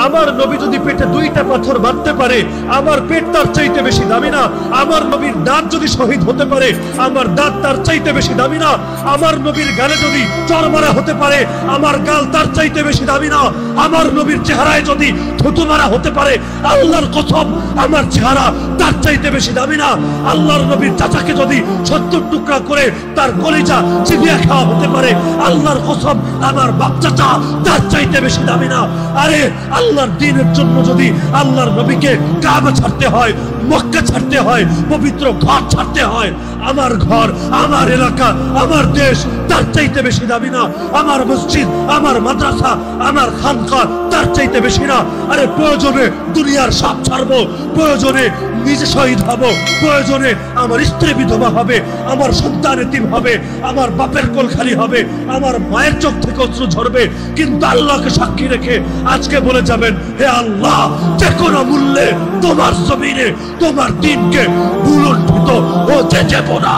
আমার নবী যদি পেটে 2টা পাথর বাঁধতে পারে, আমার পেট তার চাইতে বেশি দামি না? আমার নবীর দাঁত যদি শহীদ হতে পারে, আমার দাঁত তার চাইতে বেশি দামি না? আমার নবীর গালে যদি চড় মারা হতে পারে, আমার গাল তার চাইতে বেশি দামি না? আমার নবীর চেহারায় যদি থুতু মারা হতে পারে, আল্লাহর কসম আমার চেহারা তার চাইতে বেশি দামি না? আল্লাহর নবীর চাচাকে যদি 70 টুকরা করে তার কলিজা চিবিয়ে খাওয়া হতে পারে, আল্লাহর কসম আমার বাপ চাচা তার চাইতে বেশি দামি না? আরে আল্লাহর দ্বীনের জন্য যদি আল্লাহর নবীকে কাবা ছাড়তে হয়, মক্কা ছাড়তে হয়, পবিত্র ঘর ছাড়তে হয়, আমার ঘর, আমার এলাকা, আমার দেশ তার চাইতে বেশি দামি না? আমার মসজিদ, আমার মাদ্রাসা, আমার খানকা তার চাইতে বেশি না? আরে প্রয়োজনে দুনিয়ার সব ছাড়বো, প্রয়োজনে নিজে শহীদ হব, প্রয়োজনে আমার স্ত্রী বিধবা হবে, আমার সন্তান এতিম হবে, আমার বাপের কোল খালি হবে, আমার মায়ের চোখ থেকে অশ্রু ঝরবে, কিন্তু আল্লাহকে সাক্ষী রেখে আজকে বলে যাবেন, হে আল্লাহ, যে কোনো মূল্যে তোমার জমিনে তোমার দ্বীনকে ভুলুণ্ঠিত হতে দেব না।